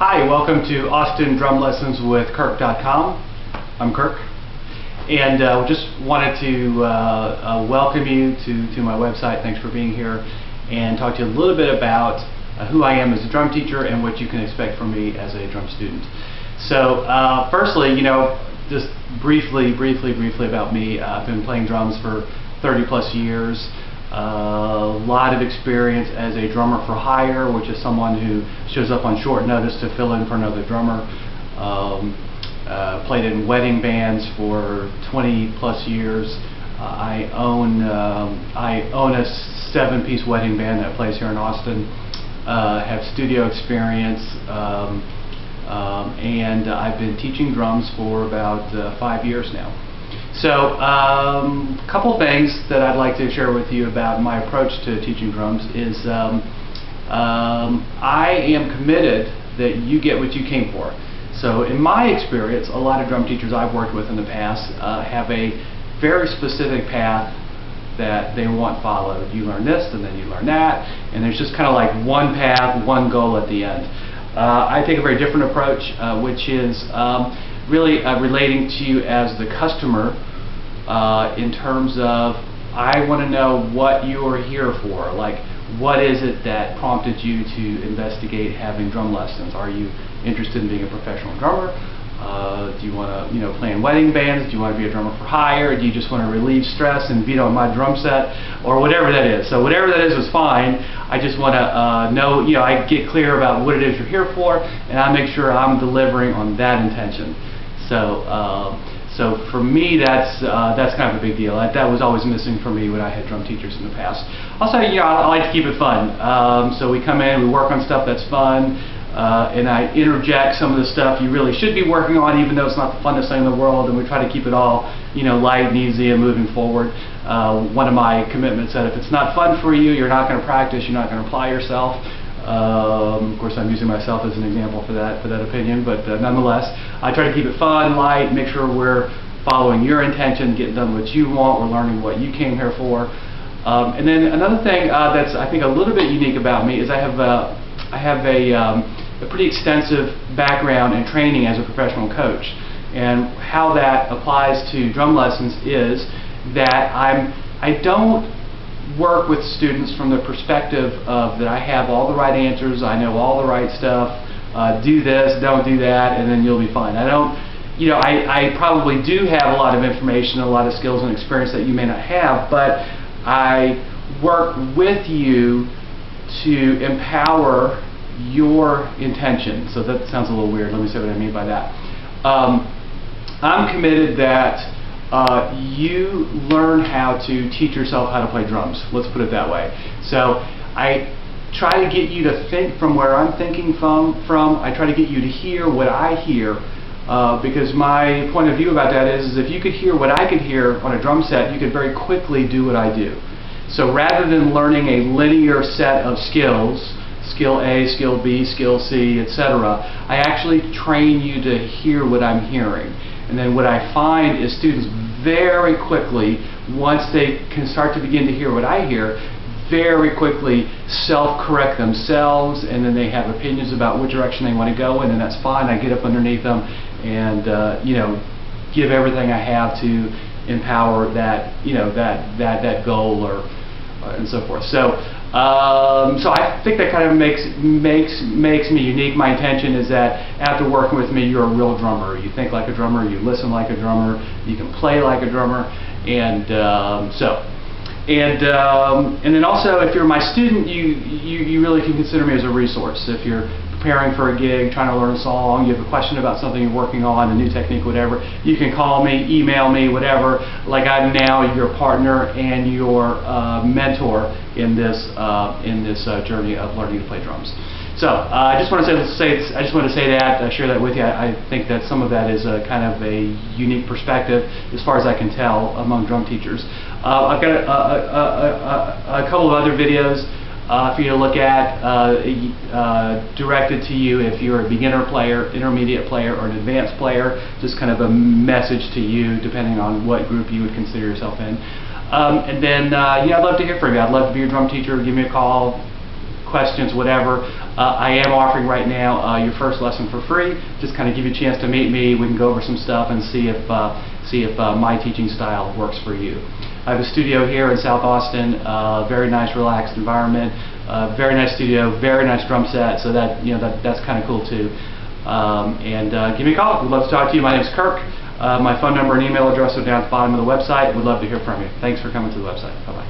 Hi, welcome to Austin Drum Lessons with Kirk.com. I'm Kirk, and just wanted to welcome you to my website. Thanks for being here, and talk to you a little bit about who I am as a drum teacher and what you can expect from me as a drum student. So, firstly, just briefly about me. I've been playing drums for 30 plus years. A lot of experience as a drummer for hire, which is someone who shows up on short notice to fill in for another drummer. Played in wedding bands for 20 plus years. I own a 7-piece wedding band that plays here in Austin. Have studio experience, and I've been teaching drums for about 5 years now. So, a couple things that I'd like to share with you about my approach to teaching drums is I am committed that you get what you came for. So in my experience, a lot of drum teachers I've worked with in the past have a very specific path that they want followed. You learn this and then you learn that, and there's just kind of like one path, one goal at the end. I take a very different approach, which is really relating to you as the customer in terms of I want to know what you're here for. Like, what is it that prompted you to investigate having drum lessons? Are you interested in being a professional drummer? Do you want to play in wedding bands? Do you want to be a drummer for hire? Do you just want to relieve stress and beat on my drum set? Or whatever that is. So whatever that is fine. I just want to know, I get clear about what it is you're here for, and I make sure I'm delivering on that intention. So for me, that's kind of a big deal. That was always missing for me when I had drum teachers in the past. Also, I like to keep it fun. So we come in, we work on stuff that's fun, and I interject some of the stuff you really should be working on, even though it's not the funnest thing in the world. And we try to keep it all, light and easy and moving forward. One of my commitments that if it's not fun for you, you're not going to practice, you're not going to apply yourself. Of course, I'm using myself as an example for that opinion, but nonetheless, I try to keep it fun, light, make sure we're following your intention, getting done what you want, we're learning what you came here for. And then another thing that's I think a little bit unique about me is I have a pretty extensive background and training as a professional coach, and how that applies to drum lessons is that I don't work with students from the perspective of that I have all the right answers, I know all the right stuff, do this, don't do that, and then you'll be fine. I don't, I probably do have a lot of information, a lot of skills and experience that you may not have, but I work with you to empower your intention. So that sounds a little weird. Let me say what I mean by that. I'm committed that you learn how to teach yourself how to play drums. Let's put it that way. So I try to get you to think from where I'm thinking from. I try to get you to hear what I hear, because my point of view about that is if you could hear what I could hear on a drum set, you could very quickly do what I do. So rather than learning a linear set of skills, skill A, skill B, skill C, etc., I actually train you to hear what I'm hearing. And then what I find is students very quickly, once they can start to begin to hear what I hear, very quickly self-correct themselves, and then they have opinions about what direction they want to go in, and that's fine. I get up underneath them and give everything I have to empower that that goal and so forth. So I think that kind of makes me unique. My intention is that after working with me, you're a real drummer. You think like a drummer, you listen like a drummer, you can play like a drummer, and then also, if you're my student, you really can consider me as a resource. If you're preparing for a gig, trying to learn a song, you have a question about something you're working on, a new technique, whatever, you can call me, email me, whatever. Like I'm now your partner and your mentor in this journey of learning to play drums. So I just want to say that, share that with you. I think that some of that is kind of a unique perspective, as far as I can tell, among drum teachers. I've got a couple of other videos for you to look at, directed to you if you're a beginner player, intermediate player, or an advanced player. Just kind of a message to you, depending on what group you would consider yourself in. And then, I'd love to hear from you. I'd love to be your drum teacher. Give me a call, questions, whatever. I am offering right now your first lesson for free. Just kind of give you a chance to meet me. We can go over some stuff and see if my teaching style works for you. I have a studio here in South Austin, very nice relaxed environment, very nice studio, very nice drum set, so that that's kind of cool too. Give me a call. We'd love to talk to you. My name is Kirk. My phone number and email address are down at the bottom of the website. We'd love to hear from you. Thanks for coming to the website. Bye-bye.